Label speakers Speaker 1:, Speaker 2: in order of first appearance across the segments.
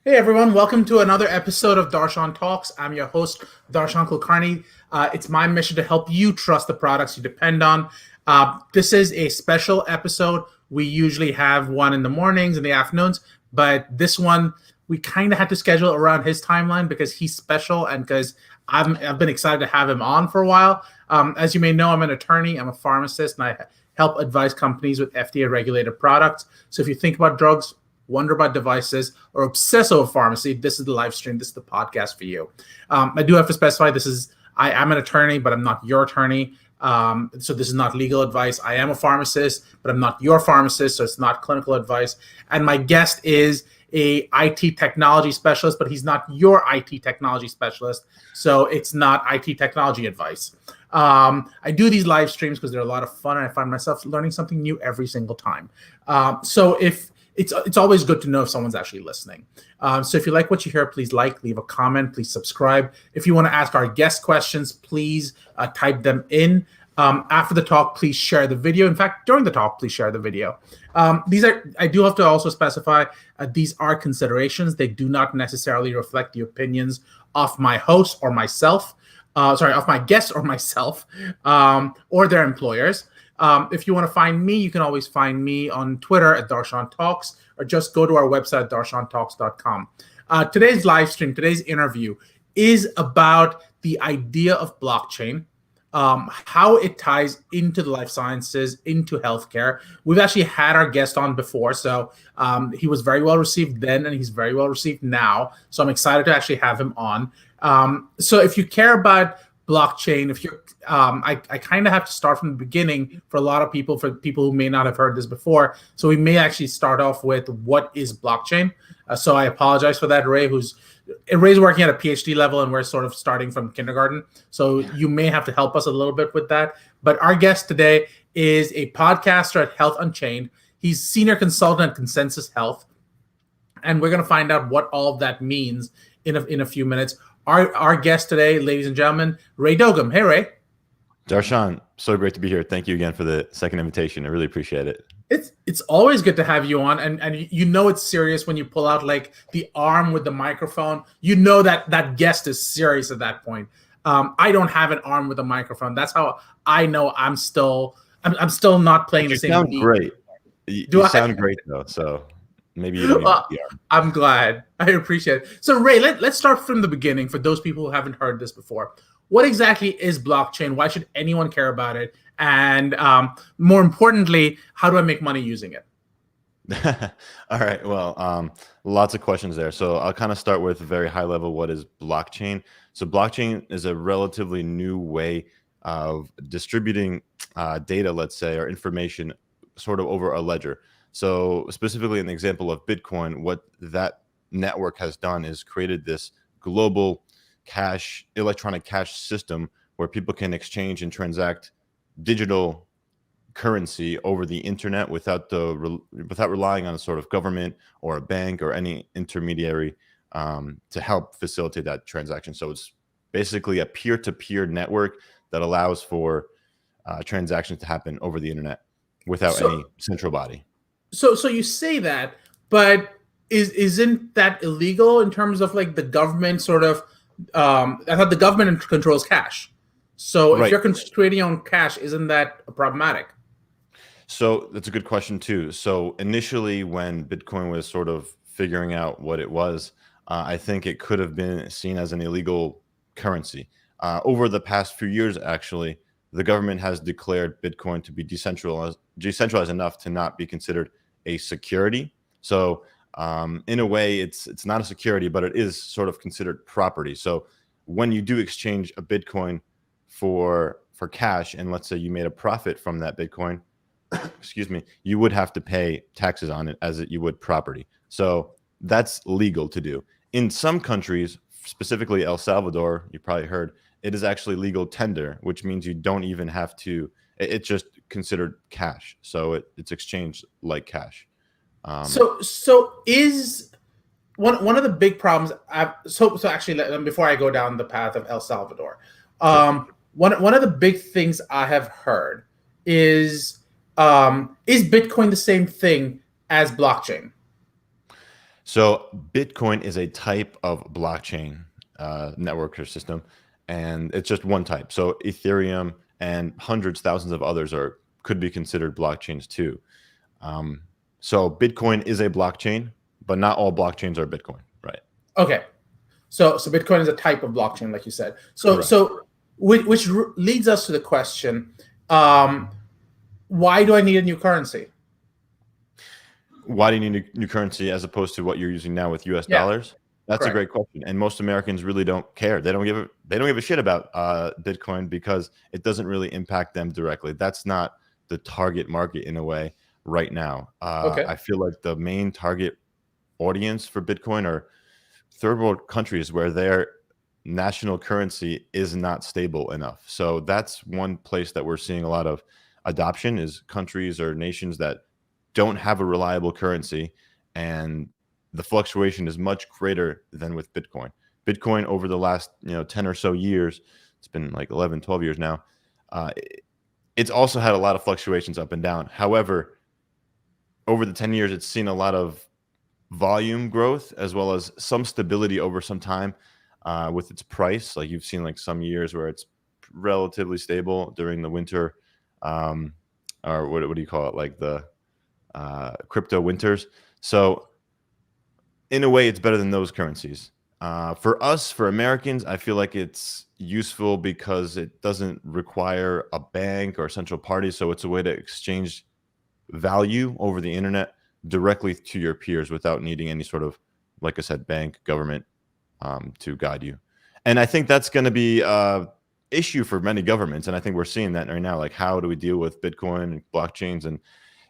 Speaker 1: Hey everyone, welcome to another episode of Darshan Talks. I'm your host, Darshan Kulkarni. It's my mission to help you trust the products you depend on. This is a special episode. We usually have one in the mornings and the afternoons, but this one we kind of had to schedule around his timeline because he's special and because I've been excited to have him on for a while. As you may know, I'm an attorney, I'm a pharmacist, and I help advise companies with FDA-regulated products. So if you think about drugs, wonder about devices, or obsess over pharmacy, this is the live stream. This is the podcast for you. I do have to specify I am an attorney, but I'm not your attorney. So this is not legal advice. I am a pharmacist, but I'm not your pharmacist, so it's not clinical advice. And my guest is a IT technology specialist, but he's not your IT technology specialist, so it's not IT technology advice. I do these live streams because they're a lot of fun, and I find myself learning something new every single time. So if it's always good to know if someone's actually listening. So if you like what you hear, please leave a comment, please subscribe. If you want to ask our guest questions, please type them in. After the talk, please share the video. In fact, during the talk, please share the video. I do have to also specify, these are considerations. They do not necessarily reflect the opinions of my host or myself. Of my guests or myself, or their employers. If you want to find me, you can always find me on Twitter at Darshan Talks, or just go to our website, darshantalks.com. Today's live stream, today's interview is about the idea of blockchain, how it ties into the life sciences, into healthcare. We've actually had our guest on before, so he was very well received then, and he's very well received now. So I'm excited to actually have him on. So if you care about blockchain, I kind of have to start from the beginning for a lot of people, for people who may not have heard this before. So we may actually start off with what is blockchain. So I apologize for that, Ray's working at a PhD level, and we're sort of starting from kindergarten. So you may have to help us a little bit with that. But our guest today is a podcaster at Health Unchained. He's senior consultant at Consensus Health. And we're going to find out what all of that means in a few minutes. Our guest today, ladies and gentlemen, Ray Dogum. Hey, Ray.
Speaker 2: Darshan, so great to be here. Thank you again for the second invitation. I really appreciate it.
Speaker 1: It's always good to have you on, and you know it's serious when you pull out like the arm with the microphone. You know that guest is serious at that point. I don't have an arm with a microphone. That's how I know I'm still not playing the same.
Speaker 2: You sound great. You sound great though. So. Maybe you don't
Speaker 1: I'm glad. I appreciate it. So, Ray, let's start from the beginning for those people who haven't heard this before. What exactly is blockchain? Why should anyone care about it? And more importantly, how do I make money using it?
Speaker 2: All right. Well, lots of questions there. So I'll kind of start with a very high level. What is blockchain? So blockchain is a relatively new way of distributing data, let's say, or information sort of over a ledger. So specifically in the example of Bitcoin, what that network has done is created this global electronic cash system where people can exchange and transact digital currency over the internet without relying on a sort of government or a bank or any intermediary to help facilitate that transaction. So it's basically a peer-to-peer network that allows for transactions to happen over the internet without any central body.
Speaker 1: So you say that, but isn't that illegal in terms of like the government sort of? I thought the government controls cash. So if you're creating your own cash, isn't that problematic?
Speaker 2: So that's a good question too. So initially, when Bitcoin was sort of figuring out what it was, I think it could have been seen as an illegal currency. Over the past few years, actually, the government has declared Bitcoin to be decentralized enough to not be considered a security. So in a way, it's not a security, but it is sort of considered property. So when you do exchange a Bitcoin for cash, and let's say you made a profit from that Bitcoin, excuse me, you would have to pay taxes on it as you would property. So that's legal to do. In some countries, specifically El Salvador, you probably heard, it is actually legal tender, which means you don't even have to, it's just considered cash. So it's exchanged like cash.
Speaker 1: So is one of the big problems, so actually, before I go down the path of El Salvador, one of the big things I have heard is Bitcoin the same thing as blockchain?
Speaker 2: So Bitcoin is a type of blockchain network or system, and it's just one type. So Ethereum and hundreds, thousands of others could be considered blockchains too. Um, so Bitcoin is a blockchain, but not all blockchains are Bitcoin, right?
Speaker 1: Okay. So Bitcoin is a type of blockchain, like you said.
Speaker 2: Correct.
Speaker 1: Which leads us to the question: why do I need a new currency?
Speaker 2: Why do you need a new currency as opposed to what you're using now with US
Speaker 1: Yeah,
Speaker 2: dollars? That's a
Speaker 1: correct.
Speaker 2: great question. And most Americans really don't care. They don't give a shit about Bitcoin because it doesn't really impact them directly. That's not the target market in a way right now.
Speaker 1: Okay.
Speaker 2: I feel like the main target audience for Bitcoin are third world countries where their national currency is not stable enough. So that's one place that we're seeing a lot of adoption is countries or nations that don't have a reliable currency, and the fluctuation is much greater than with Bitcoin. Bitcoin over the last 10 or so years, it's been like 11, 12 years now. It's also had a lot of fluctuations up and down. However, over the 10 years, it's seen a lot of volume growth as well as some stability over some time with its price. Like you've seen like some years where it's relatively stable during the winter, or what do you call it? Like the crypto winters. So in a way, it's better than those currencies. For us, for Americans, I feel like it's useful because it doesn't require a bank or a central party. So it's a way to exchange value over the internet directly to your peers without needing any sort of, like I said, bank, government to guide you. And I think that's going to be an issue for many governments. And I think we're seeing that right now. Like, how do we deal with Bitcoin and blockchains and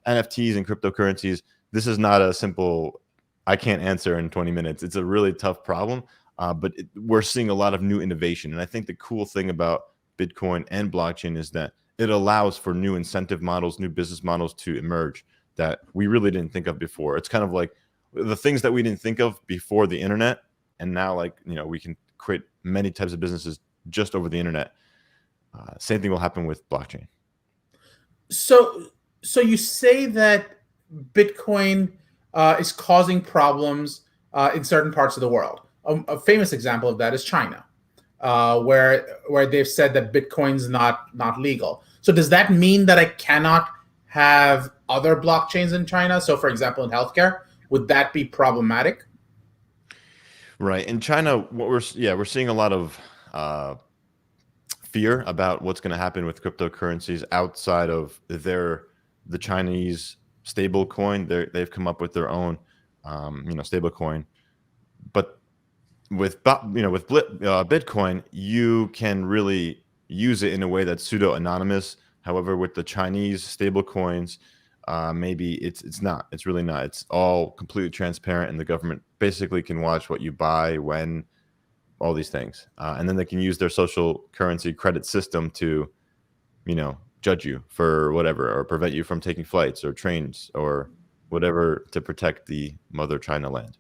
Speaker 2: NFTs and cryptocurrencies? This is not a simple, I can't answer in 20 minutes. It's a really tough problem, but we're seeing a lot of new innovation. And I think the cool thing about Bitcoin and blockchain is that it allows for new incentive models, new business models to emerge that we really didn't think of before. It's kind of like the things that we didn't think of before the internet. And now, like, we can create many types of businesses just over the internet. Same thing will happen with blockchain.
Speaker 1: So you say that Bitcoin is causing problems in certain parts of the world. A famous example of that is China, where they've said that Bitcoin's not legal. So does that mean that I cannot have other blockchains in China? So, for example, in healthcare, would that be problematic?
Speaker 2: Right. In China, we're seeing a lot of fear about what's going to happen with cryptocurrencies outside of the Chinese stable coin. They've come up with their own stable coin. But with Bitcoin, you can really use it in a way that's pseudo-anonymous. However, with the Chinese stable coins, maybe it's not. It's really not. It's all completely transparent, and the government basically can watch what you buy, when, all these things, and then they can use their social currency credit system to, judge you for whatever, or prevent you from taking flights or trains or whatever to protect the mother China land.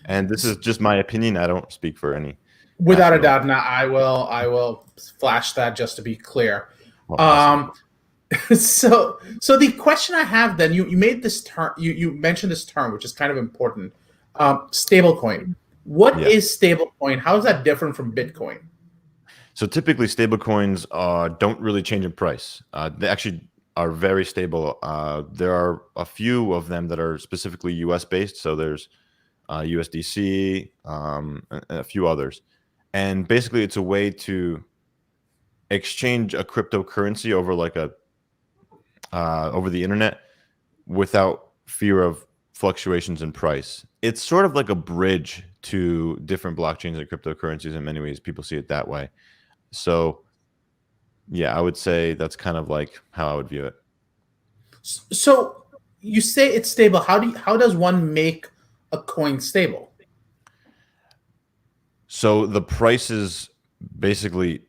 Speaker 2: And this is just my opinion. I don't speak for any
Speaker 1: Without a
Speaker 2: national.
Speaker 1: doubt. Now, I will flash that just to be clear.
Speaker 2: Well, awesome.
Speaker 1: So the question I have then, you made this term, you mentioned this term, which is kind of important. Stablecoin. What
Speaker 2: Yeah.
Speaker 1: is stablecoin? How is that different from Bitcoin?
Speaker 2: So typically, stablecoins don't really change in price. They actually are very stable. There are a few of them that are specifically U.S. based. So there's USDC, and a few others, and basically it's a way to exchange a cryptocurrency over over the internet without fear of fluctuations in price. It's sort of like a bridge to different blockchains and cryptocurrencies in many ways. People see it that way. So, yeah, I would say that's kind of like how I would view it.
Speaker 1: So you say it's stable. How does one make a coin stable?
Speaker 2: So the price is basically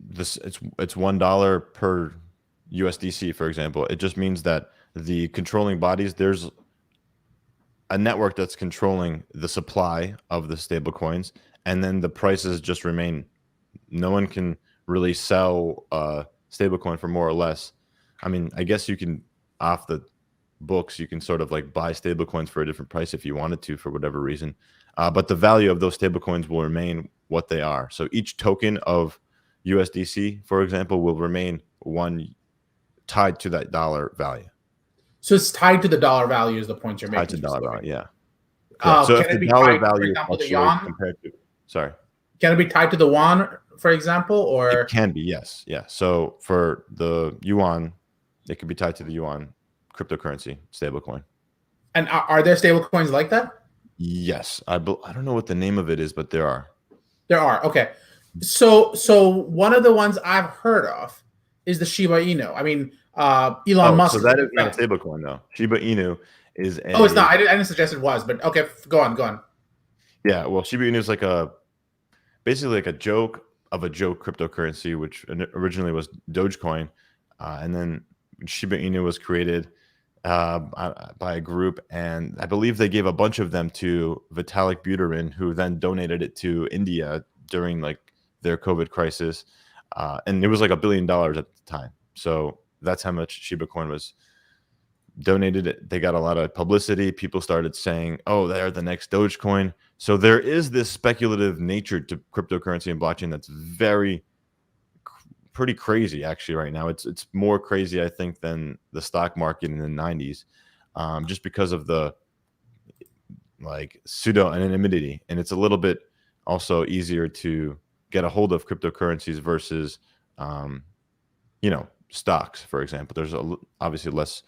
Speaker 2: this. It's $1 per USDC, for example. It just means that the controlling bodies, there's a network that's controlling the supply of the stable coins, and then the prices just remain. No one can really sell a stable coin for more or less. I mean, I guess you can off the books, you can sort of like buy stablecoins for a different price if you wanted to for whatever reason. But the value of those stablecoins will remain what they are. So each token of USDC, for example, will remain one tied to that dollar value.
Speaker 1: So it's tied to the dollar value is the point you're making.
Speaker 2: Tied to dollar value, yeah. Correct. So if
Speaker 1: Can it
Speaker 2: the
Speaker 1: be
Speaker 2: dollar
Speaker 1: tied, for
Speaker 2: value
Speaker 1: example, the
Speaker 2: fluctuates
Speaker 1: yuan?
Speaker 2: compared to, sorry.
Speaker 1: Can it be tied to the yuan, for example, or
Speaker 2: It can be, yes. Yeah. So for the yuan, it could be tied to the yuan cryptocurrency stablecoin.
Speaker 1: and are there stable coins like that?
Speaker 2: Yes. I don't know what the name of it is, but there are.
Speaker 1: There are. Okay. So one of the ones I've heard of is the Shiba Inu. I mean, Elon Musk.
Speaker 2: So that is not a stablecoin, though. Shiba Inu is a.
Speaker 1: Oh, it's not. I didn't suggest it was, but okay, go on.
Speaker 2: Yeah. Well, Shiba Inu is like basically like a joke of a joke cryptocurrency, which originally was Dogecoin, and then Shiba Inu was created by a group, and I believe they gave a bunch of them to Vitalik Buterin, who then donated it to India during like their COVID crisis, and it was like $1 billion at the time. So that's how much Shiba Coin was donated. They got a lot of publicity. People started saying, "Oh, they're the next Dogecoin." So there is this speculative nature to cryptocurrency and blockchain that's pretty crazy actually right now. It's more crazy, I think, than the stock market in the 90s, just because of the like pseudo-anonymity, and it's a little bit also easier to get a hold of cryptocurrencies versus stocks, for example. There's obviously less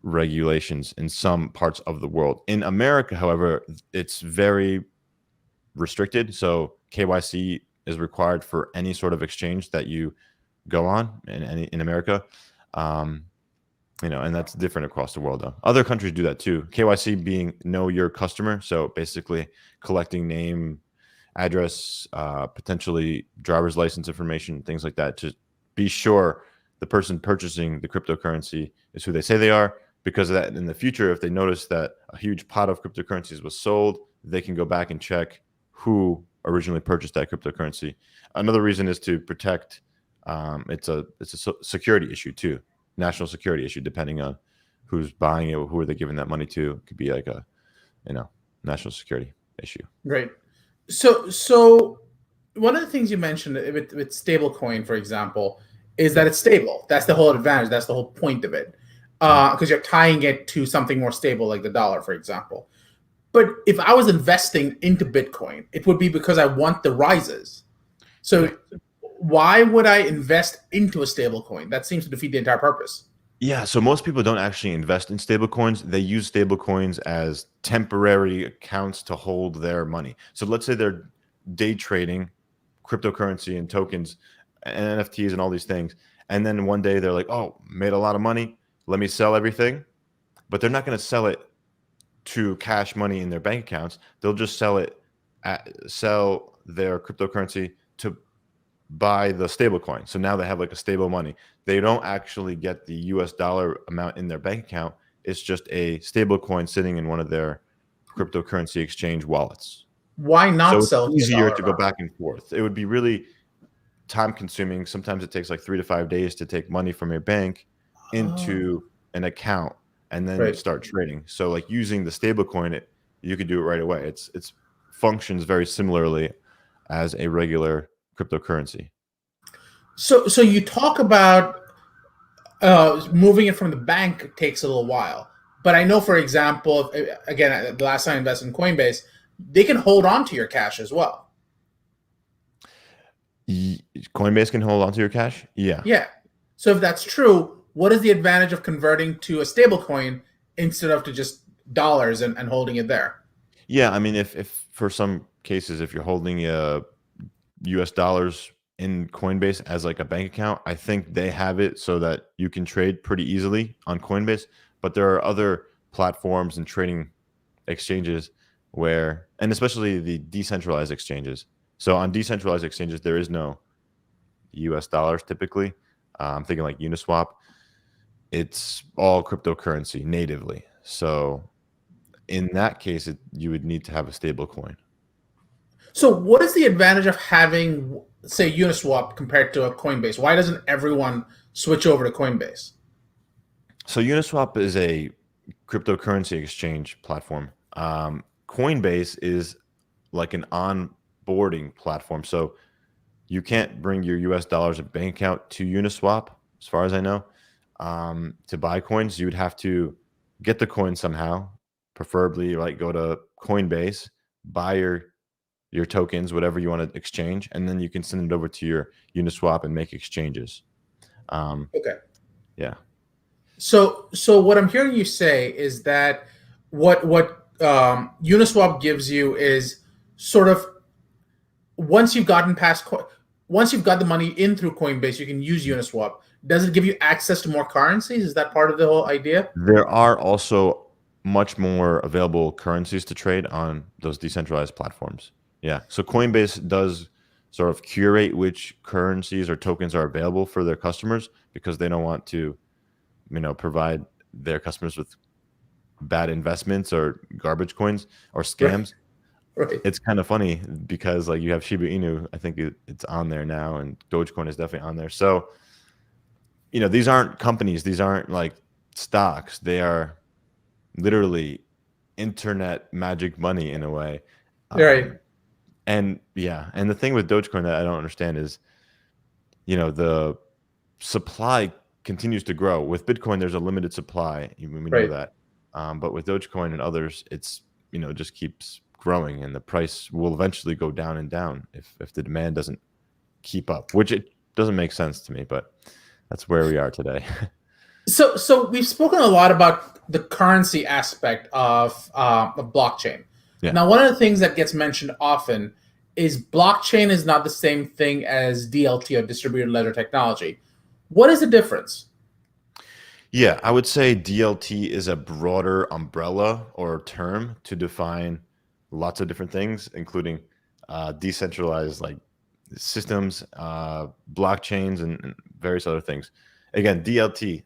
Speaker 2: regulations in some parts of the world. In America, however, it's very restricted. So KYC is required for any sort of exchange that you go on in America. And that's different across the world, though. Other countries do that too. KYC being know your customer. So basically collecting name, address, potentially driver's license information, things like that, to be sure the person purchasing the cryptocurrency is who they say they are. Because of that, in the future, if they notice that a huge pot of cryptocurrencies was sold, they can go back and check who originally purchased that cryptocurrency. Another reason is to protect. It's a security issue too, national security issue. Depending on who's buying it, who are they giving that money to, it could be like a national security issue.
Speaker 1: Great. So one of the things you mentioned with stablecoin, for example, is that it's stable. That's the whole advantage. That's the whole point of it. Because you're tying it to something more stable like the dollar, for example. But if I was investing into Bitcoin, it would be because I want the rises. So why would I invest into a stablecoin? That seems to defeat the entire purpose.
Speaker 2: Yeah, so most people don't actually invest in stablecoins. They use stablecoins as temporary accounts to hold their money. So let's say they're day trading cryptocurrency and tokens and NFTs and all these things. And then one day they're like, oh, made a lot of money. Let me sell everything. But they're not going to sell it to cash money in their bank accounts. They'll just sell their cryptocurrency to buy the stable coin. So now they have like a stable money. They don't actually get the US dollar amount in their bank account. It's just a stable coin sitting in one of their cryptocurrency exchange wallets.
Speaker 1: Why not sell
Speaker 2: it's easier to go back and forth? It would be really time consuming. Sometimes it takes like 3 to 5 days to take money from your bank into an account and then start trading. So like using the stable coin, you could do it right away. It's functions very similarly as a regular cryptocurrency.
Speaker 1: So you talk about moving it from the bank takes a little while. But I know, for example, again, the last time I invested in Coinbase, they can hold on to your cash as well.
Speaker 2: Coinbase can hold on to your cash? Yeah.
Speaker 1: Yeah. So if that's true, what is the advantage of converting to a stable coin instead of to just dollars and holding it there?
Speaker 2: Yeah, I mean, if for some cases, if you're holding US dollars in Coinbase as like a bank account, I think they have it so that you can trade pretty easily on Coinbase. But there are other platforms and trading exchanges where, and especially the decentralized exchanges. So on decentralized exchanges, there is no US dollars typically. I'm thinking like Uniswap. It's all cryptocurrency natively. So in that case, you would need to have a stable coin.
Speaker 1: So what is the advantage of having, say, Uniswap compared to a Coinbase? Why doesn't everyone switch over to Coinbase?
Speaker 2: So Uniswap is a cryptocurrency exchange platform. Coinbase is like an onboarding platform. So you can't bring your US dollars and bank account to Uniswap, as far as I know, to buy coins. You would have to get the coin somehow, preferably like go to Coinbase, buy your tokens, whatever you want to exchange, and then you can send it over to your Uniswap and make exchanges.
Speaker 1: Okay.
Speaker 2: Yeah.
Speaker 1: So what I'm hearing you say is that Uniswap gives you is sort of once you've gotten past once you've got the money in through Coinbase, you can use Uniswap. Does it give you access to more currencies? Is that part of the whole idea?
Speaker 2: There are also much more available currencies to trade on those decentralized platforms. Yeah. So Coinbase does sort of curate which currencies or tokens are available for their customers because they don't want to, provide their customers with bad investments or garbage coins or scams.
Speaker 1: Right.
Speaker 2: It's kind of funny because like you have Shiba Inu, I think it's on there now, and Dogecoin is definitely on there. So, these aren't companies, these aren't like stocks. They are literally internet magic money in a way.
Speaker 1: Right.
Speaker 2: And the thing with Dogecoin that I don't understand is, the supply continues to grow. With Bitcoin, there's a limited supply. We know
Speaker 1: Right.
Speaker 2: that. But with Dogecoin and others, it's, just keeps growing, and the price will eventually go down and down if the demand doesn't keep up, which it doesn't make sense to me, but that's where we are today.
Speaker 1: So we've spoken a lot about the currency aspect of blockchain.
Speaker 2: Yeah.
Speaker 1: Now, one of the things that gets mentioned often is blockchain is not the same thing as DLT or distributed ledger technology. What is the difference?
Speaker 2: Yeah, I would say DLT is a broader umbrella or term to define lots of different things, including decentralized like systems, blockchains, and various other things. Again, DLT,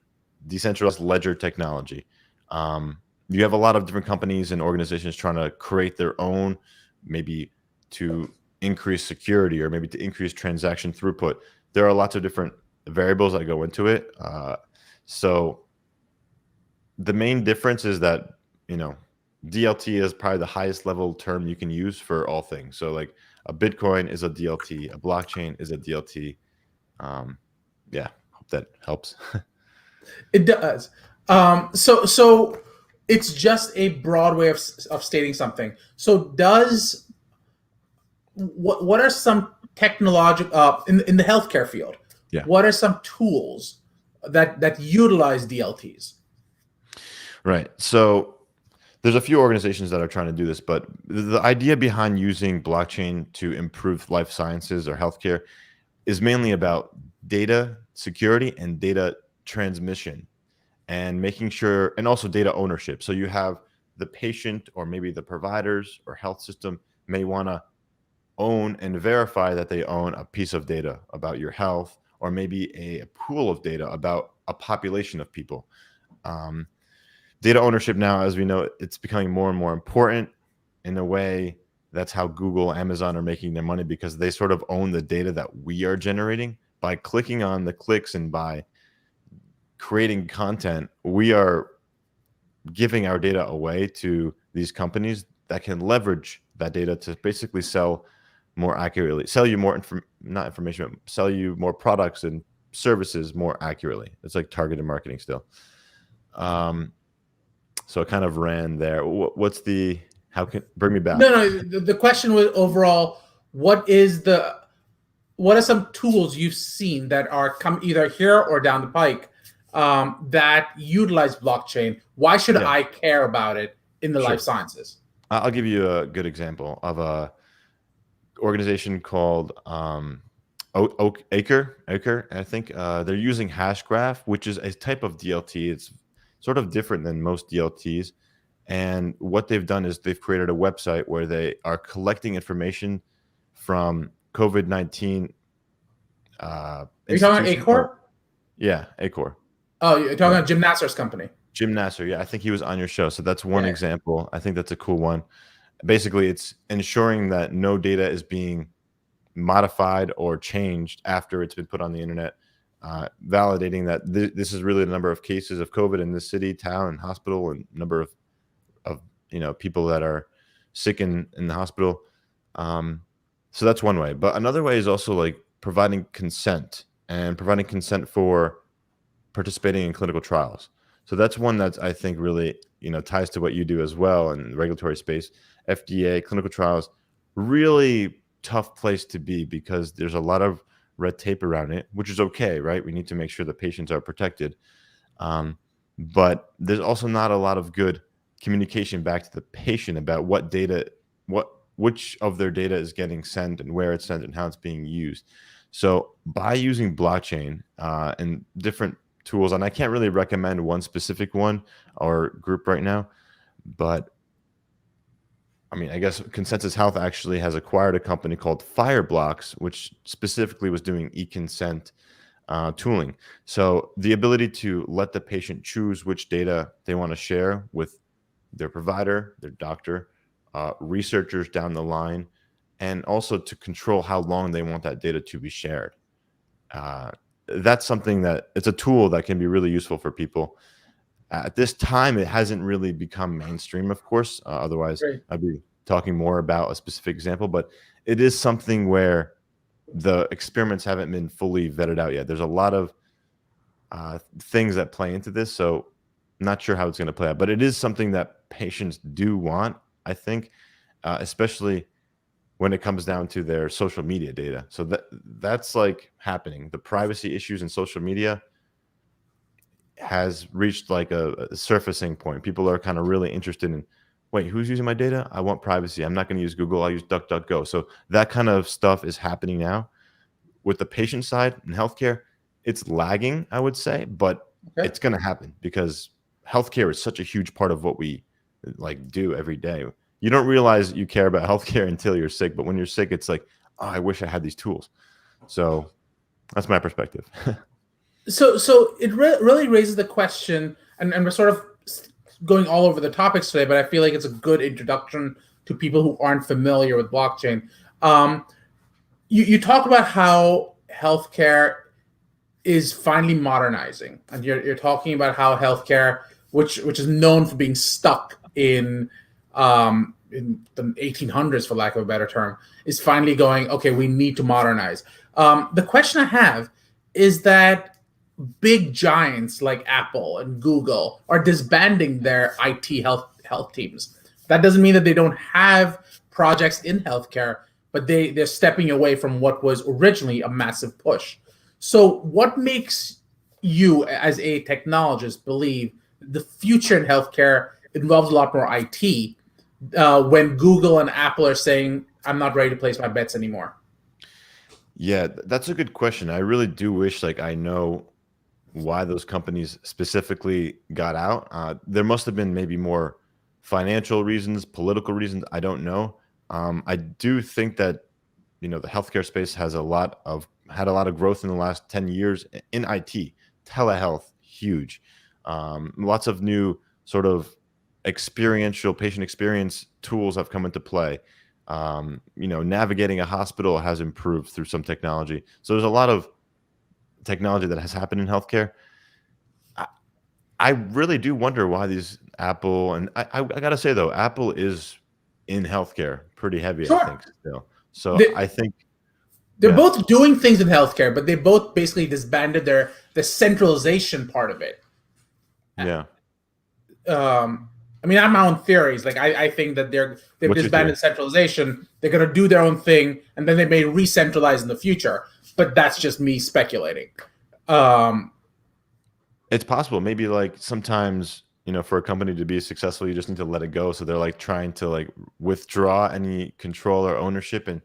Speaker 2: decentralized ledger technology. You have a lot of different companies and organizations trying to create their own, maybe to increase security or maybe to increase transaction throughput. There are lots of different variables that go into it. So the main difference is that, DLT is probably the highest level term you can use for all things. So like a Bitcoin is a DLT, a blockchain is a DLT. Yeah, hope that helps.
Speaker 1: It does. So it's just a broad way of stating something. So what are some technological in the healthcare field?
Speaker 2: Yeah.
Speaker 1: What are some tools that utilize DLTs?
Speaker 2: Right. So there's a few organizations that are trying to do this, but the idea behind using blockchain to improve life sciences or healthcare is mainly about data security and data transmission and making sure, and also data ownership. So you have the patient or maybe the providers or health system may want to own and verify that they own a piece of data about your health, or maybe a pool of data about a population of people. Data ownership now, as we know, it's becoming more and more important. In a way, that's how Google, Amazon are making their money, because they sort of own the data that we are generating by clicking on the clicks and by creating content. We are giving our data away to these companies that can leverage that data to basically sell more accurately, sell you more not information, but sell you more products and services more accurately. It's like targeted marketing still. So it kind of ran there. What's the, bring me back?
Speaker 1: No. The question was overall, what are some tools you've seen that are come either here or down the pike that utilize blockchain? Why should I care about it in the life sciences?
Speaker 2: I'll give you a good example of a organization called Acor. I think they're using Hashgraph, which is a type of DLT. It's sort of different than most DLTs. And what they've done is they've created a website where they are collecting information from COVID-19.
Speaker 1: Are you talking about Acor?
Speaker 2: Yeah, Acor.
Speaker 1: Oh, you're talking about Jim Nasser's company.
Speaker 2: Jim Nasser, yeah, I think he was on your show. So that's one example. I think that's a cool one. Basically, it's ensuring that no data is being modified or changed after it's been put on the internet. validating that this is really the number of cases of COVID in this city, town, and hospital, and number of people that are sick in the hospital. So that's one way. But another way is also like providing consent for participating in clinical trials. So that's one that I think really ties to what you do as well in the regulatory space. FDA, clinical trials, really tough place to be because there's a lot of red tape around it, which is okay, right? We need to make sure the patients are protected. But there's also not a lot of good communication back to the patient about which of their data is getting sent and where it's sent and how it's being used. So by using blockchain and different tools, and I can't really recommend one specific one or group right now, but I mean, I guess Consensus Health actually has acquired a company called Fireblocks, which specifically was doing e-consent tooling. So the ability to let the patient choose which data they want to share with their provider, their doctor, researchers down the line, and also to control how long they want that data to be shared. That's something that it's a tool that can be really useful for people. At this time, it hasn't really become mainstream, of course. Otherwise,
Speaker 1: Right.
Speaker 2: I'd be talking more about a specific example, but it is something where the experiments haven't been fully vetted out yet. There's a lot of things that play into this, so I'm not sure how it's going to play out, but it is something that patients do want, I think, especially when it comes down to their social media data. So that's like happening. The privacy issues in social media has reached like a surfacing point. People are kind of really interested in, wait, who's using my data? I want privacy. I'm not going to use Google. I'll use DuckDuckGo. So that kind of stuff is happening now. With the patient side in healthcare, it's lagging, I would say, but it's going to happen because healthcare is such a huge part of what we like do every day. You don't realize you care about healthcare until you're sick, but when you're sick, it's like, oh, I wish I had these tools. So that's my perspective.
Speaker 1: So it really raises the question, and we're sort of going all over the topics today, but I feel like it's a good introduction to people who aren't familiar with blockchain. You talk about how healthcare is finally modernizing, and you're talking about how healthcare, which is known for being stuck in the 1800s, for lack of a better term, is finally going, okay, we need to modernize. The question I have is that big giants like Apple and Google are disbanding their IT health teams. That doesn't mean that they don't have projects in healthcare, but they're stepping away from what was originally a massive push. So what makes you as a technologist believe the future in healthcare involves a lot more IT when Google and Apple are saying, I'm not ready to place my bets anymore?
Speaker 2: Yeah, that's a good question. I really do wish like I know why those companies specifically got out. There must have been maybe more financial reasons, political reasons. I don't know. I do think that the healthcare space has had a lot of growth in the last 10 years in IT, telehealth, huge. Lots of new sort of experiential patient experience tools have come into play. Navigating a hospital has improved through some technology. So there's a lot of technology that has happened in healthcare. I really do wonder why these Apple, and I gotta say though, Apple is in healthcare pretty heavy,
Speaker 1: Sure.
Speaker 2: I think still. So I think
Speaker 1: they're both doing things in healthcare, but they both basically disbanded the centralization part of it.
Speaker 2: Yeah.
Speaker 1: I mean, I have my own theories. Like, I think that they've disbanded centralization. They're going to do their own thing, and then they may re-centralize in the future. But that's just me speculating.
Speaker 2: It's possible. Maybe like sometimes, for a company to be successful, you just need to let it go. So they're like trying to like withdraw any control or ownership and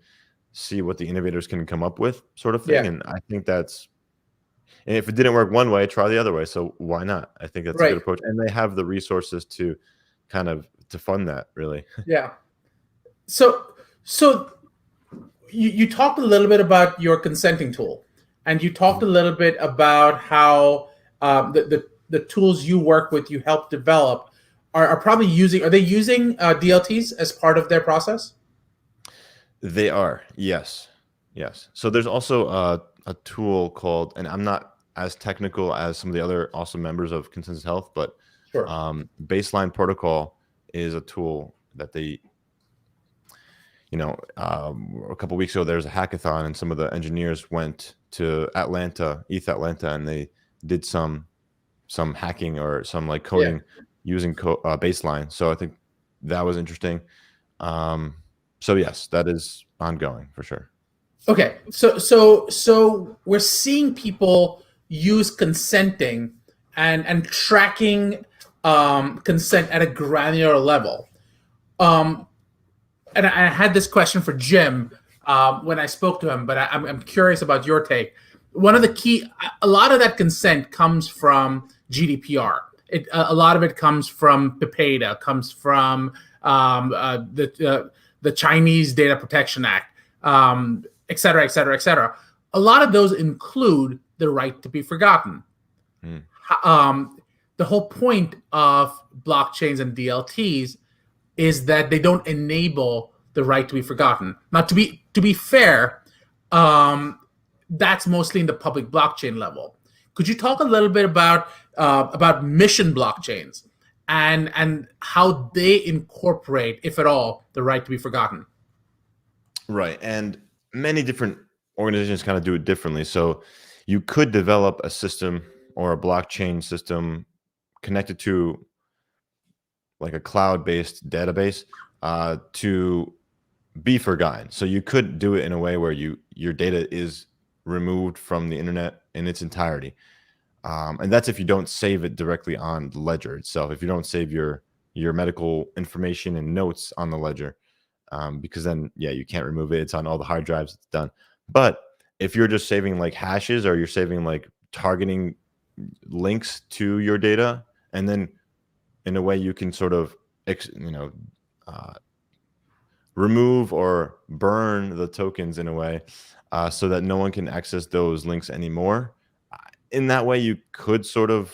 Speaker 2: see what the innovators can come up with, sort of thing. Yeah. And I think and if it didn't work one way, try the other way. So why not? I think that's a good approach. And they have the resources to kind of to fund that, really.
Speaker 1: Yeah. So you talked a little bit about your consenting tool, and you talked a little bit about how the tools you work with, you help develop, are probably using. Are they using DLTs as part of their process?
Speaker 2: They are. Yes. So there's also a tool called, and I'm not as technical as some of the other awesome members of Consensus Health, but
Speaker 1: Sure.
Speaker 2: Baseline Protocol is a tool that they, a couple of weeks ago, there was a hackathon, and some of the engineers went to Atlanta, ETH Atlanta, and they did some hacking or some like coding using Baseline. So I think that was interesting. So yes, that is ongoing for sure.
Speaker 1: Okay, so we're seeing people use consenting and tracking consent at a granular level. And I had this question for Jim when I spoke to him, but I'm curious about your take. One of the a lot of that consent comes from GDPR. A lot of it comes from PIPEDA, comes from the Chinese Data Protection Act, et cetera, et cetera, et cetera. A lot of those include the right to be forgotten. The whole point of blockchains and DLTs is that they don't enable the right to be forgotten. Now, to be fair, that's mostly in the public blockchain level. Could you talk a little bit about mission blockchains and how they incorporate, if at all, the right to be forgotten?
Speaker 2: Right, and many different organizations kind of do it differently. So you could develop a system or a blockchain system connected to like a cloud-based database to be forgotten. So you could do it in a way where your data is removed from the internet in its entirety, and that's if you don't save it directly on the ledger itself. If you don't save your medical information and notes on the ledger, because then you can't remove it. It's on all the hard drives. It's done. But if you're just saving like hashes, or you're saving like targeting links to your data, and then in a way you can sort of remove or burn the tokens in a way so that no one can access those links anymore. In that way, you could sort of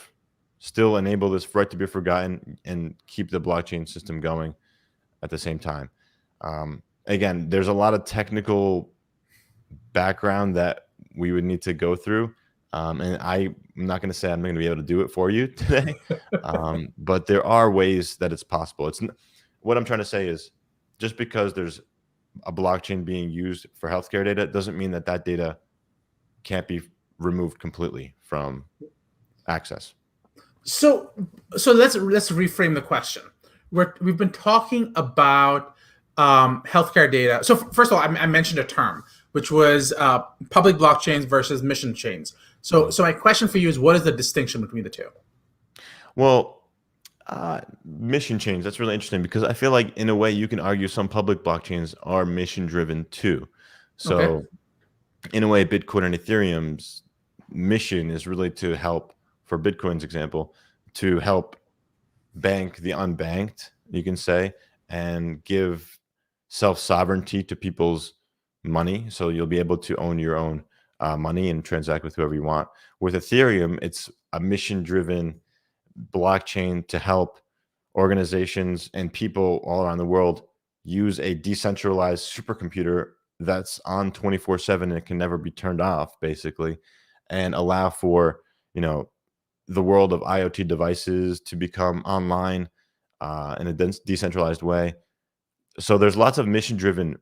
Speaker 2: still enable this right to be forgotten and keep the blockchain system going at the same time. Again, there's a lot of technical background that we would need to go through. And I'm not going to say I'm going to be able to do it for you today, but there are ways that it's possible. What I'm trying to say is, just because there's a blockchain being used for healthcare data doesn't mean that data can't be removed completely from access.
Speaker 1: So let's reframe the question. We've been talking about healthcare data. So first of all, I mentioned a term, which was public blockchains versus mission chains. So my question for you is, what is the distinction between the two?
Speaker 2: Well, mission chains, that's really interesting, because I feel like in a way you can argue some public blockchains are mission driven too. So in a way, Bitcoin and Ethereum's mission is really to help, for Bitcoin's example, to help bank the unbanked, you can say, and give self-sovereignty to people's money. So you'll be able to own your own money and transact with whoever you want. With Ethereum, it's a mission-driven blockchain to help organizations and people all around the world use a decentralized supercomputer that's on 24/7 and it can never be turned off, basically, and allow for the world of IoT devices to become online in a decentralized way. So there's lots of mission-driven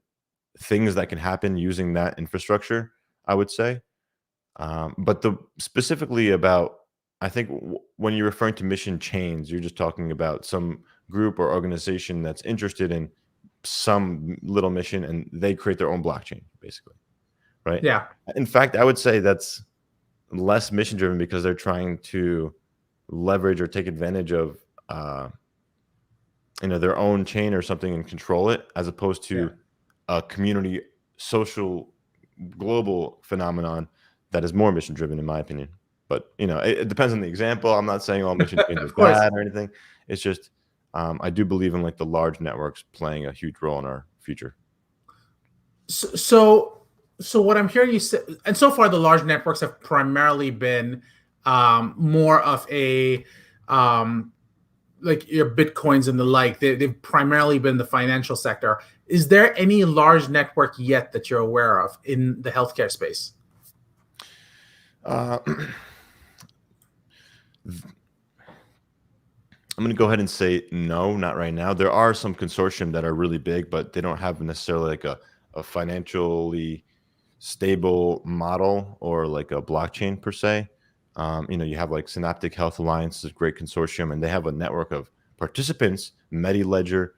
Speaker 2: things that can happen using that infrastructure, I would say. But specifically about, I think when you're referring to mission chains, you're just talking about some group or organization that's interested in some little mission and they create their own blockchain, basically, right?
Speaker 1: Yeah.
Speaker 2: In fact, I would say that's less mission driven because they're trying to leverage or take advantage of their own chain or something and control it, as opposed to a community, social, global phenomenon that is more mission driven, in my opinion. But it depends on the example. I'm not saying all mission chains are bad or anything. It's just I do believe in like the large networks playing a huge role in our future.
Speaker 1: So what I'm hearing you say, and so far the large networks have primarily been more of a like your Bitcoins and the like. They've primarily been the financial sector. Is there any large network yet that you're aware of in the healthcare space?
Speaker 2: I'm going to go ahead and say no, not right now. There are some consortium that are really big, but they don't have necessarily like a financially stable model or like a blockchain per se. You have like Synaptic Health Alliance is a great consortium, and they have a network of participants, MediLedger,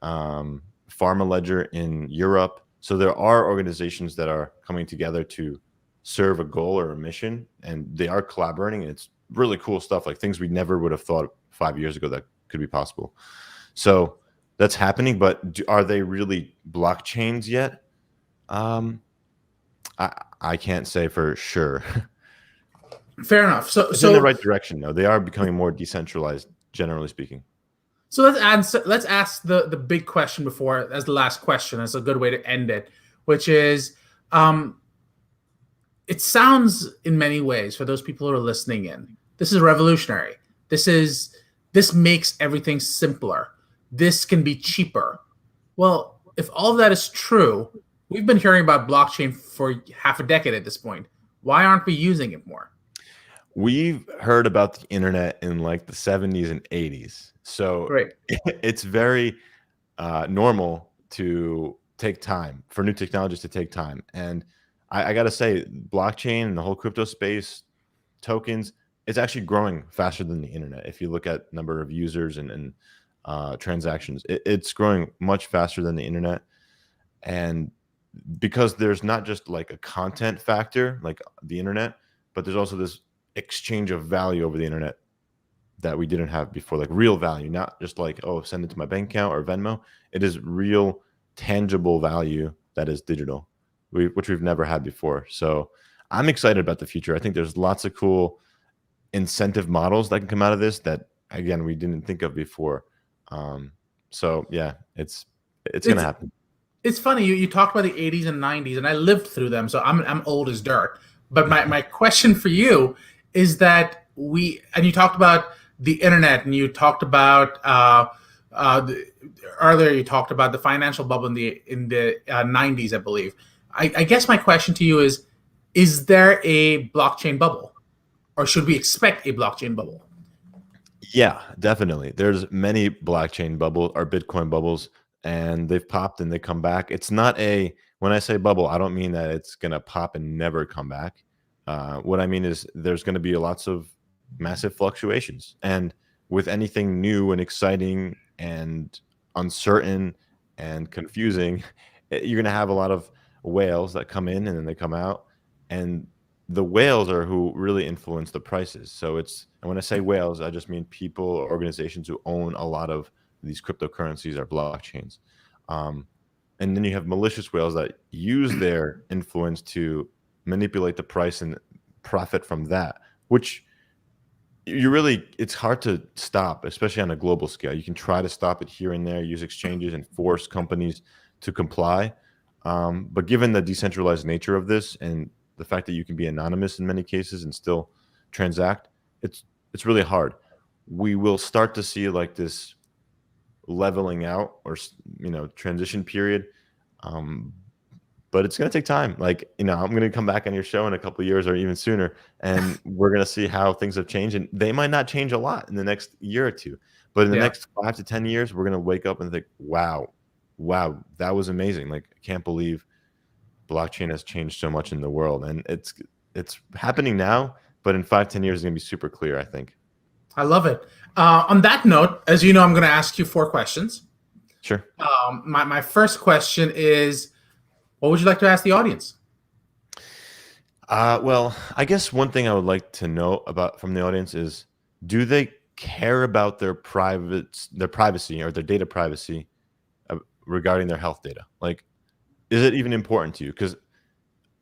Speaker 2: Pharma Ledger in Europe. So there are organizations that are coming together to serve a goal or a mission, and they are collaborating. It's really cool stuff, like things we never would have thought 5 years ago that could be possible. So that's happening, but are they really blockchains yet? I can't say for sure.
Speaker 1: Fair enough.
Speaker 2: It's in the right direction, though. They are becoming more decentralized, generally speaking.
Speaker 1: So let's ask the big question before as the last question. That's a good way to end it, which is, it sounds in many ways for those people who are listening in, this is revolutionary. This makes everything simpler. This can be cheaper. Well, if all of that is true, we've been hearing about blockchain for half a decade at this point. Why aren't we using it more?
Speaker 2: We've heard about the internet in like the 70s and 80s. So it's very normal to take time for new technologies to take time. And I got to say, blockchain and the whole crypto space, tokens, it's actually growing faster than the internet. If you look at number of users and transactions, it's growing much faster than the internet. And because there's not just like a content factor like the internet, but there's also this exchange of value over the internet that we didn't have before, like real value, not just like, oh, send it to my bank account or Venmo. It is real tangible value that is digital, which we've never had before. So I'm excited about the future. I think there's lots of cool incentive models that can come out of this that, again, we didn't think of before. So yeah, it's going to happen.
Speaker 1: It's funny, you talked about the 80s and 90s, and I lived through them, so I'm old as dirt. But my question for you is that you talked about the internet, and you talked about earlier you talked about the financial bubble in the 90s, I believe. I guess my question to you is there a blockchain bubble, or should we expect a blockchain bubble?
Speaker 2: Yeah, definitely. There's many blockchain bubbles or Bitcoin bubbles, and they've popped and they come back. It's not when I say bubble, I don't mean that it's going to pop and never come back. What I mean is there's going to be lots of massive fluctuations. And with anything new and exciting and uncertain and confusing, you're going to have a lot of whales that come in and then they come out. And the whales are who really influence the prices. So and when I say whales, I just mean people or organizations who own a lot of these cryptocurrencies or blockchains. And then you have malicious whales that use their influence to manipulate the price and profit from that, which it's hard to stop, especially on a global scale. You can try to stop it here and there, use exchanges and force companies to comply. But given the decentralized nature of this and the fact that you can be anonymous in many cases and still transact, it's really hard. We will start to see like this leveling out or transition period, but it's going to take time. Like, I'm going to come back on your show in a couple of years or even sooner, and we're going to see how things have changed, and they might not change a lot in the next year or two, but in the next 5 to 10 years, we're going to wake up and think, wow, that was amazing. Like, I can't believe blockchain has changed so much in the world, and it's happening now, but in 5-10 years, it's going to be super clear, I think.
Speaker 1: I love it. On that note, as you know, I'm going to ask you 4 questions.
Speaker 2: Sure.
Speaker 1: My first question is, what would you like to ask the audience?
Speaker 2: Well, I guess one thing I would like to know from the audience is, do they care about their privacy or their data privacy regarding their health data? Like, is it even important to you? Because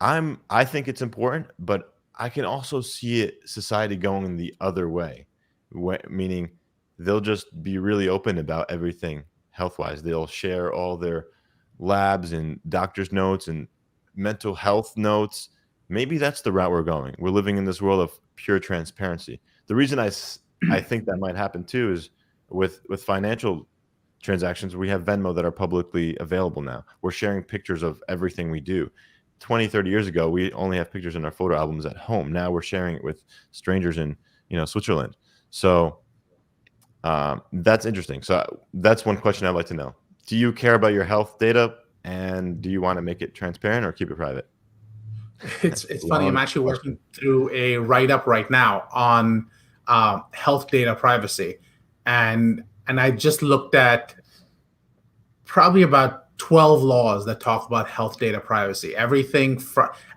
Speaker 2: I think it's important, but I can also see society going the other way. Meaning they'll just be really open about everything health-wise. They'll share all their labs and doctor's notes and mental health notes. Maybe that's the route we're going. We're living in this world of pure transparency. The reason I think that might happen too is with financial transactions, we have Venmo that are publicly available now. We're sharing pictures of everything we do. 20, 30 years ago, we only have pictures in our photo albums at home. Now we're sharing it with strangers in Switzerland. So that's interesting. So that's one question I'd like to know. Do you care about your health data, and do you want to make it transparent or keep it private?
Speaker 1: It's funny. I'm actually working through a write-up right now on health data privacy, and I just looked at probably about 12 laws that talk about health data privacy. Everything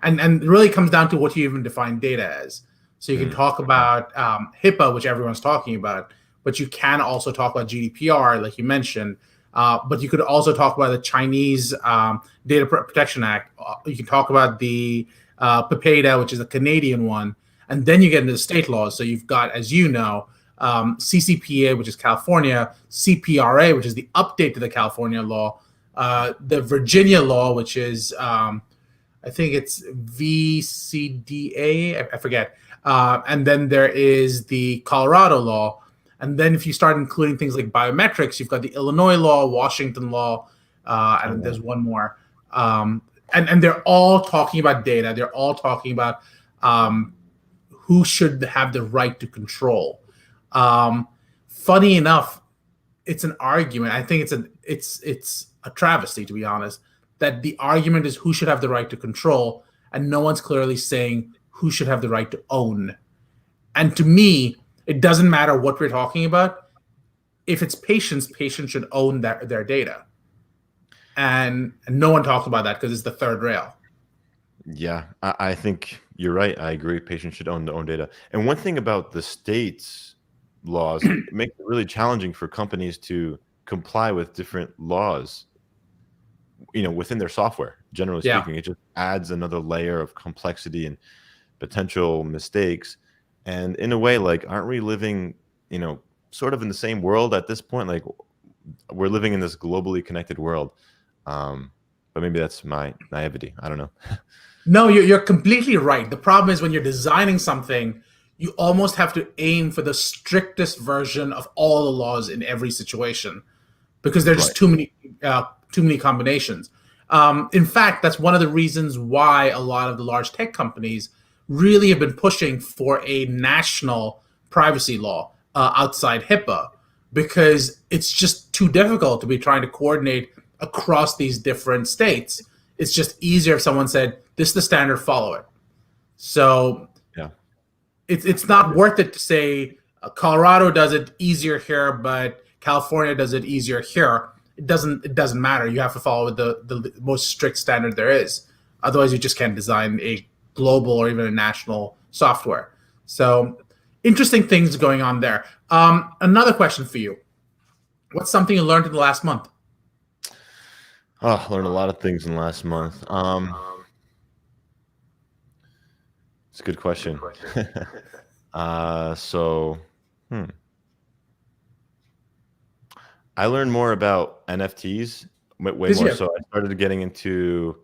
Speaker 1: and it really comes down to what you even define data as. So you can talk about HIPAA, which everyone's talking about, but you can also talk about GDPR, like you mentioned. But you could also talk about the Chinese Data Protection Act. You can talk about the PIPEDA, which is a Canadian one. And then you get into the state laws. So you've got, as you know, CCPA, which is California, CPRA, which is the update to the California law, the Virginia law, which is, I think it's VCDA, I forget. And then there is the Colorado law. And then if you start including things like biometrics, you've got the Illinois law, Washington law, and there's one more. And they're all talking about data. They're all talking about who should have the right to control. Funny enough, it's an argument. I think it's a travesty, to be honest, that the argument is who should have the right to control, and no one's clearly saying who should have the right to own. And to me, it doesn't matter what we're talking about. If it's patients should own their data. And no one talks about that because it's the third rail.
Speaker 2: Yeah, I think you're right. I agree. Patients should own their own data. And one thing about the state's laws, it makes it really challenging for companies to comply with different laws, within their software. Generally speaking, it just adds another layer of complexity and potential mistakes. And in a way, like, aren't we living, sort of in the same world at this point? Like, we're living in this globally connected world. But maybe that's my naivety. I don't know.
Speaker 1: No, you're completely right. The problem is when you're designing something, you almost have to aim for the strictest version of all the laws in every situation, because there's just too many combinations. In fact, that's one of the reasons why a lot of the large tech companies really have been pushing for a national privacy law outside HIPAA, because it's just too difficult to be trying to coordinate across these different states. It's just easier if someone said, this is the standard, follow it. So it's not worth it to say Colorado does it easier here, but California does it easier here. It doesn't matter. You have to follow the most strict standard there is. Otherwise, you just can't design a global or even a national software. So interesting things going on there. Another question for you. What's something you learned in the last month?
Speaker 2: Oh, I learned a lot of things in the last month. It's a good question. I learned more about NFTs, way more. So I started getting into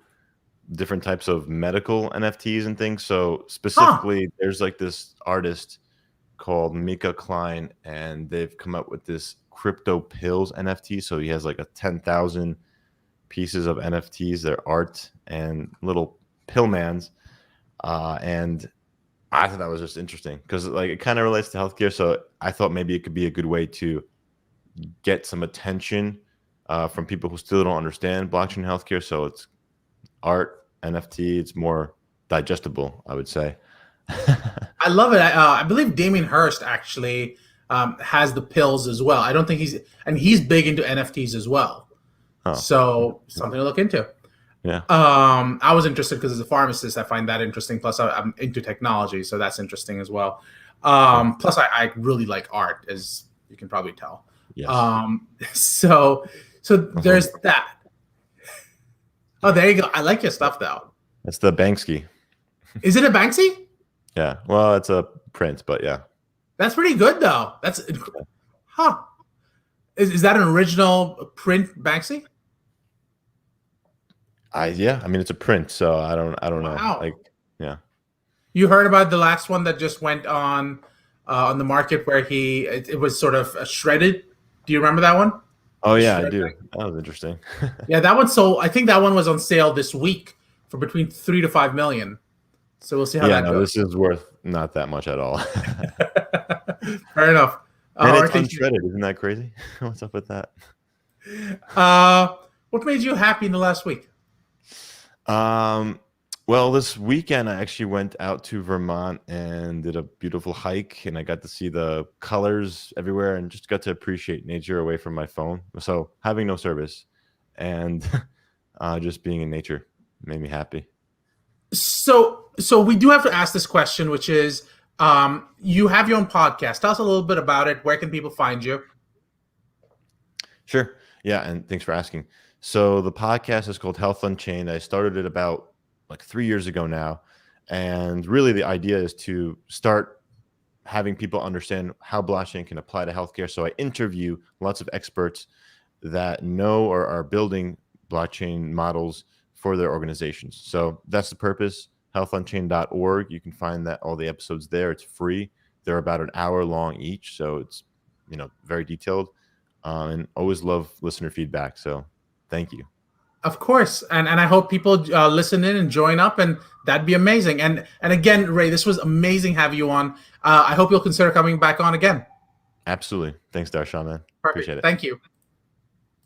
Speaker 2: different types of medical NFTs and things. So specifically, there's like this artist called Mika Klein, and they've come up with this crypto pills NFT. So he has like 10,000 pieces of NFTs. They're art and little pillmans. And I thought that was just interesting because it kind of relates to healthcare. So I thought maybe it could be a good way to get some attention from people who still don't understand blockchain healthcare. So it's art, NFT. It's more digestible, I would say.
Speaker 1: I love it. I believe Damien Hirst actually has the pills as well. I don't think he's big into NFTs as well. Oh. So something to look into.
Speaker 2: Yeah.
Speaker 1: I was interested because as a pharmacist, I find that interesting. Plus, I'm into technology, so that's interesting as well. Plus, I really like art, as you can probably tell.
Speaker 2: Yes.
Speaker 1: So there's that. Oh, there you go. I like your stuff, though.
Speaker 2: That's the Banksy.
Speaker 1: Is it a Banksy?
Speaker 2: Yeah. Well, it's a print, but yeah.
Speaker 1: That's pretty good, though. Is that an original print Banksy?
Speaker 2: Yeah. I mean, it's a print, so I don't know. Yeah.
Speaker 1: You heard about the last one that just went on the market where it was sort of shredded? Do you remember that one?
Speaker 2: Oh yeah, I do. That was interesting.
Speaker 1: Yeah, that one. So I think that one was on sale this week for between 3 to 5 million. So we'll see how that goes.
Speaker 2: This is worth not that much at all.
Speaker 1: Fair enough.
Speaker 2: And
Speaker 1: Or
Speaker 2: it's
Speaker 1: at least,
Speaker 2: unshredded. Isn't that crazy? What's up with that?
Speaker 1: what made you happy in the last week?
Speaker 2: Um, well, this weekend I actually went out to Vermont and did a beautiful hike, and I got to see the colors everywhere and just got to appreciate nature away from my phone. So having no service and just being in nature made me happy.
Speaker 1: So we do have to ask this question, which is, you have your own podcast. Tell us a little bit about it. Where can people find you?
Speaker 2: Sure. Yeah, and thanks for asking. So the podcast is called Health Unchained. I started it about like 3 years ago now, and really the idea is to start having people understand how blockchain can apply to healthcare. So I interview lots of experts that know or are building blockchain models for their organizations. So that's the purpose. Healthunchained.org. You can find that all the episodes there. It's free. They're about an hour long each, so it's very detailed. And always love listener feedback. So thank you.
Speaker 1: Of course, and I hope people listen in and join up, and that'd be amazing. And again, Ray, this was amazing having you on. I hope you'll consider coming back on again.
Speaker 2: Absolutely. Thanks, Darshan, man.
Speaker 1: Perfect.
Speaker 2: Appreciate it.
Speaker 1: Thank you.